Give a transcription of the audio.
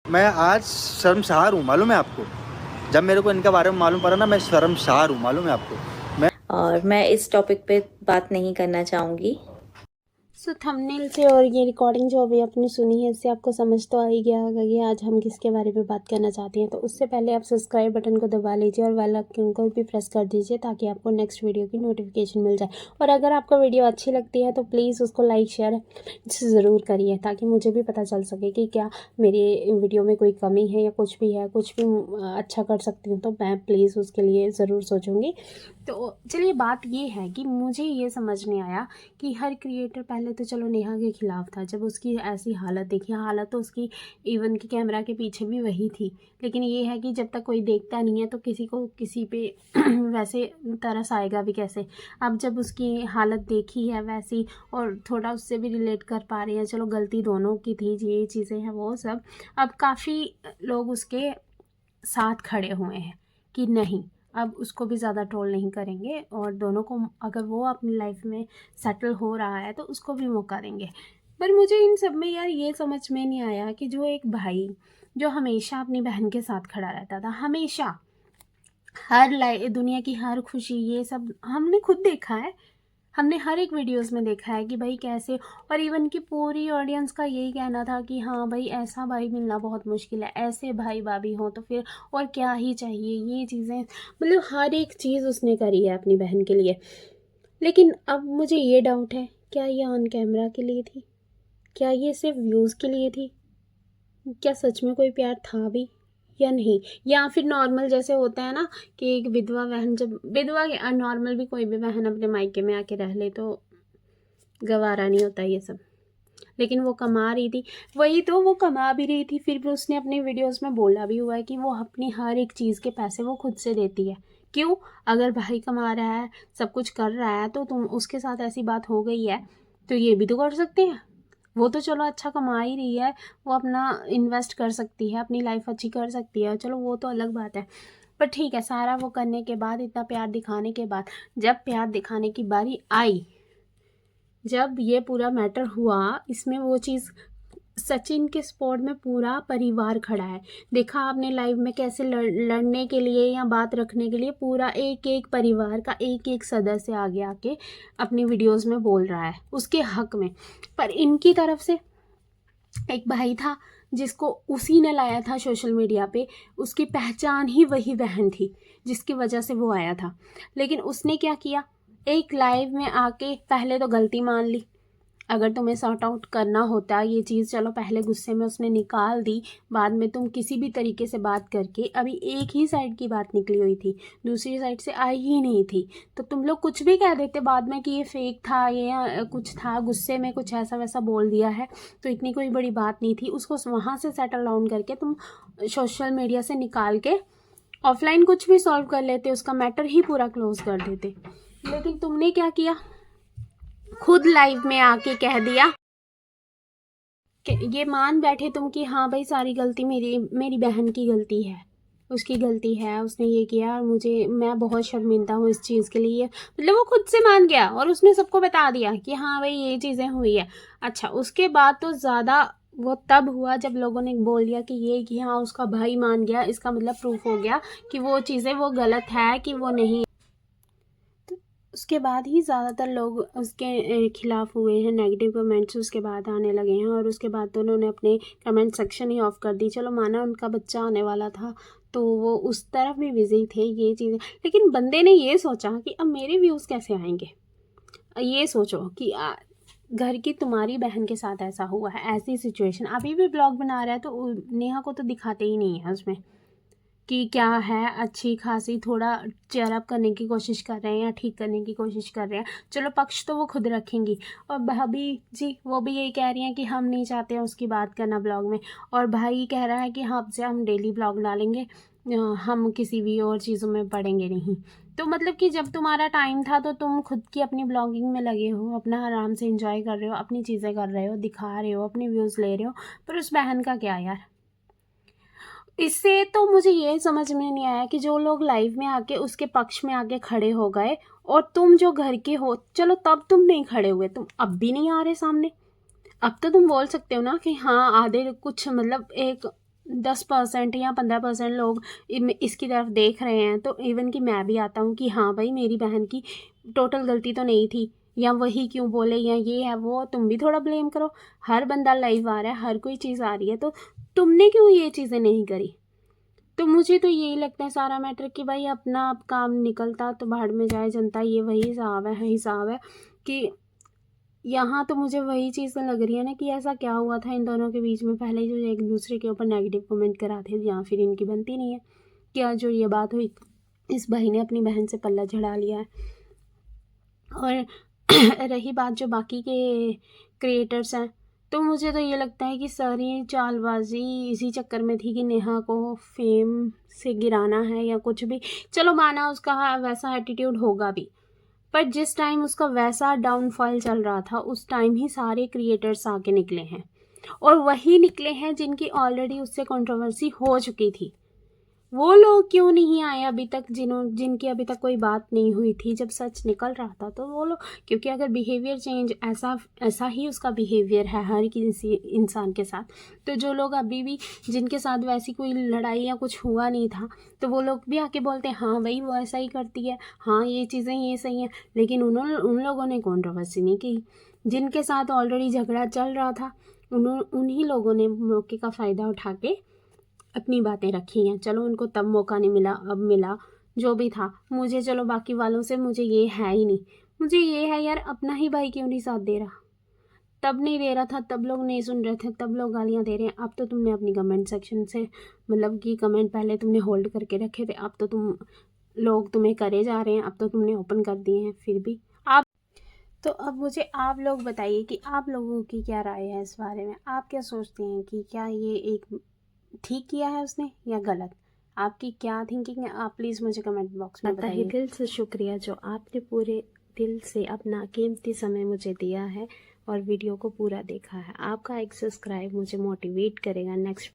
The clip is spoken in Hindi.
मैं आज शर्मसार हूँ, मालूम है आपको। जब मेरे को इनके बारे में मालूम पड़ा ना, मैं शर्मसार हूँ, मालूम है आपको। और मैं इस टॉपिक पे बात नहीं करना चाहूँगी। सो थंबनेल से और ये रिकॉर्डिंग जो अभी आपने सुनी है, इससे आपको समझ तो आ ही गया होगा कि आज हम किसके बारे में बात करना चाहते हैं। तो उससे पहले आप सब्सक्राइब बटन को दबा लीजिए और बेल आइकन को भी प्रेस कर दीजिए ताकि आपको नेक्स्ट वीडियो की नोटिफिकेशन मिल जाए। और अगर आपको वीडियो अच्छी लगती है तो प्लीज़ उसको लाइक शेयर ज़रूर करिए ताकि मुझे भी पता चल सके कि क्या मेरी वीडियो में कोई कमी है या कुछ भी है, कुछ भी अच्छा कर सकती हूँ तो मैं प्लीज़ उसके लिए ज़रूर सोचूँगी। तो चलिए, बात ये है कि मुझे ये समझ नहीं आया कि हर क्रिएटर, पहले तो चलो नेहा के खिलाफ था जब उसकी ऐसी हालत देखी, हालत तो उसकी इवन कि कैमरा के पीछे भी वही थी, लेकिन ये है कि जब तक कोई देखता नहीं है तो किसी को किसी पे वैसे तरस आएगा भी कैसे। अब जब उसकी हालत देखी है वैसी और थोड़ा उससे भी रिलेट कर पा रहे हैं, चलो गलती दोनों की थी, ये चीज़ें हैं वो सब, अब काफ़ी लोग उसके साथ खड़े हुए हैं कि नहीं, अब उसको भी ज़्यादा ट्रोल नहीं करेंगे और दोनों को, अगर वो अपनी लाइफ में सेटल हो रहा है तो उसको भी मौका देंगे। पर मुझे इन सब में यार ये समझ में नहीं आया कि जो एक भाई जो हमेशा अपनी बहन के साथ खड़ा रहता था, हमेशा हर दुनिया की हर खुशी, ये सब हमने खुद देखा है, हमने हर एक वीडियोस में देखा है कि भाई कैसे, और इवन की पूरी ऑडियंस का यही कहना था कि हाँ भाई ऐसा भाई मिलना बहुत मुश्किल है, ऐसे भाई भाभी हो तो फिर और क्या ही चाहिए, ये चीज़ें, मतलब हर एक चीज़ उसने करी है अपनी बहन के लिए। लेकिन अब मुझे ये डाउट है, क्या ये ऑन कैमरा के लिए थी? क्या ये सिर्फ व्यूज़ के लिए थी? क्या सच में कोई प्यार था भी या नहीं? या फिर नॉर्मल जैसे होता है ना कि एक विधवा बहन, जब विधवा नॉर्मल भी कोई भी बहन अपने मायके में आके रह ले तो गवारा नहीं होता ये सब, लेकिन वो कमा रही थी, वही तो वो कमा भी रही थी, फिर भी उसने अपनी वीडियोस में बोला भी हुआ है कि वो अपनी हर एक चीज़ के पैसे वो खुद से देती है। क्यों? अगर भाई कमा रहा है, सब कुछ कर रहा है, तो तुम उसके साथ ऐसी बात हो गई है तो ये भी तो कर सकते हैं। वो तो चलो अच्छा कमा ही रही है, वो अपना इन्वेस्ट कर सकती है, अपनी लाइफ अच्छी कर सकती है, चलो वो तो अलग बात है। पर ठीक है, सारा वो करने के बाद, इतना प्यार दिखाने के बाद, जब प्यार दिखाने की बारी आई, जब ये पूरा मैटर हुआ, इसमें वो चीज़, सचिन के स्पॉट में पूरा परिवार खड़ा है। देखा आपने लाइव में कैसे लड़ने के लिए या बात रखने के लिए पूरा एक एक परिवार का एक एक सदस्य आगे आके अपनी वीडियोस में बोल रहा है उसके हक में। पर इनकी तरफ से एक भाई था जिसको उसी ने लाया था सोशल मीडिया पे, उसकी पहचान ही वही बहन थी जिसकी वजह से वो आया था। लेकिन उसने क्या किया, एक लाइव में आके पहले तो गलती मान ली, अगर तुम्हें सॉर्ट आउट करना होता ये चीज़, चलो पहले गुस्से में उसने निकाल दी, बाद में तुम किसी भी तरीके से बात करके, अभी एक ही साइड की बात निकली हुई थी, दूसरी साइड से आई ही नहीं थी, तो तुम लोग कुछ भी कह देते बाद में कि ये फेक था, ये कुछ था, गुस्से में कुछ ऐसा वैसा बोल दिया है, तो इतनी कोई बड़ी बात नहीं थी, उसको वहाँ से सेटल डाउन करके तुम सोशल मीडिया से निकाल के ऑफलाइन कुछ भी सॉल्व कर लेते, उसका मैटर ही पूरा क्लोज कर देते। लेकिन तुमने क्या किया, खुद लाइव में आके कह दिया कि ये मान बैठे तुम कि हाँ भाई सारी गलती मेरी बहन की गलती है, उसकी गलती है, उसने ये किया और मैं बहुत शर्मिंदा हूँ इस चीज़ के लिए। मतलब वो खुद से मान गया और उसने सबको बता दिया कि हाँ भाई ये चीज़ें हुई है। अच्छा, उसके बाद तो ज़्यादा वो तब हुआ जब लोगों ने बोल दिया कि ये कि हाँ उसका भाई मान गया, इसका मतलब प्रूफ हो गया कि वो चीज़ें वो गलत है, कि वो नहीं। उसके बाद ही ज़्यादातर लोग उसके खिलाफ़ हुए हैं, नेगेटिव कमेंट्स उसके बाद आने लगे हैं, और उसके बाद तो उन्होंने अपने कमेंट सेक्शन ही ऑफ कर दी। चलो माना उनका बच्चा आने वाला था तो वो उस तरफ भी बिजी थे, ये चीज़ें, लेकिन बंदे ने ये सोचा कि अब मेरे व्यूज़ कैसे आएंगे। ये सोचो कि घर की तुम्हारी बहन के साथ ऐसा हुआ है, ऐसी सिचुएशन, अभी भी ब्लॉग बना रहा है तो नेहा को तो दिखाते ही नहीं है उसमें कि क्या है, अच्छी खासी थोड़ा चेयर अप करने की कोशिश कर रहे हैं या ठीक करने की कोशिश कर रहे हैं, चलो पक्ष तो वो खुद रखेंगी। और भाभी जी वो भी यही कह रही हैं कि हम नहीं चाहते हैं उसकी बात करना ब्लॉग में, और भाई कह रहा है कि हाँ अब से हम डेली ब्लॉग डालेंगे, हम किसी भी और चीज़ों में पड़ेंगे नहीं। तो मतलब कि जब तुम्हारा टाइम था तो तुम खुद की अपनी ब्लॉगिंग में लगे हो, अपना आराम से इंजॉय कर रहे हो, अपनी चीज़ें कर रहे हो, दिखा रहे हो, अपने व्यूज़ ले रहे हो, पर उस बहन का क्या यार। इससे तो मुझे ये समझ में नहीं आया कि जो लोग लाइव में आके उसके पक्ष में आके खड़े हो गए, और तुम जो घर के हो, चलो तब तुम नहीं खड़े हुए, तुम अब भी नहीं आ रहे सामने। अब तो तुम बोल सकते हो ना कि हाँ आधे कुछ, मतलब एक 10% या 15% लोग इसकी तरफ देख रहे हैं, तो इवन कि मैं भी आता हूँ कि हाँ भाई मेरी बहन की टोटल गलती तो नहीं थी, या वही क्यों बोले, या ये है वो, तुम भी थोड़ा ब्लेम करो। हर बंदा लाइव आ रहा है, हर कोई चीज़ आ रही है, तो तुमने क्यों ये चीज़ें नहीं करी? तो मुझे तो यही लगता है सारा मैटर कि भाई अपना काम निकलता तो भाड़ में जाए जनता, ये वही हिसाब है कि यहाँ तो मुझे वही चीज़ लग रही है ना कि ऐसा क्या हुआ था इन दोनों के बीच में, पहले जो एक दूसरे के ऊपर नेगेटिव कमेंट कराते थे, या फिर इनकी बनती नहीं है क्या? जो ये बात हुई, इस भाई ने अपनी बहन से पल्ला झड़ा लिया है। और रही बात जो बाकी के क्रिएटर्स हैं, तो मुझे तो ये लगता है कि सारी चालबाजी इसी चक्कर में थी कि नेहा को फेम से गिराना है या कुछ भी। चलो माना उसका वैसा एटीट्यूड होगा भी, पर जिस टाइम उसका वैसा डाउनफॉल चल रहा था उस टाइम ही सारे क्रिएटर्स आके निकले हैं, और वही निकले हैं जिनकी ऑलरेडी उससे कंट्रोवर्सी हो चुकी थी। वो लोग क्यों नहीं आए अभी तक, जिनकी अभी तक कोई बात नहीं हुई थी जब सच निकल रहा था? तो वो लोग, क्योंकि अगर बिहेवियर चेंज ऐसा ही उसका बिहेवियर है हर किसी इंसान के साथ, तो जो लोग अभी भी जिनके साथ वैसी कोई लड़ाई या कुछ हुआ नहीं था, तो वो लोग भी आके बोलते हैं हाँ भाई वो ऐसा ही करती है, हाँ ये चीज़ें ये सही हैं। लेकिन उन लोगों ने कंट्रोवर्सी नहीं की। जिनके साथ ऑलरेडी झगड़ा चल रहा था उन्हीं लोगों ने मौके का फ़ायदा उठा के अपनी बातें रखी हैं। चलो उनको तब मौका नहीं मिला, अब मिला, जो भी था। मुझे चलो बाकी वालों से मुझे ये है ही नहीं, मुझे ये है यार अपना ही भाई क्यों नहीं साथ दे रहा? तब नहीं दे रहा था, तब लोग नहीं सुन रहे थे, तब लोग गालियाँ दे रहे हैं। अब तो तुमने अपनी कमेंट सेक्शन से, मतलब कि कमेंट पहले तुमने होल्ड करके रखे थे, अब तो लोग तुम्हें करे जा रहे हैं, अब तो तुमने ओपन कर दिए हैं फिर भी आप। तो अब मुझे आप लोग बताइए कि आप लोगों की क्या राय है इस बारे में। आप क्या सोचते हैं कि क्या ये एक ठीक किया है उसने या गलत? आपकी क्या थिंकिंग है, आप प्लीज़ मुझे कमेंट बॉक्स में बताइए। दिल से शुक्रिया जो आपने पूरे दिल से अपना कीमती समय मुझे दिया है और वीडियो को पूरा देखा है। आपका एक सब्सक्राइब मुझे मोटिवेट करेगा नेक्स्ट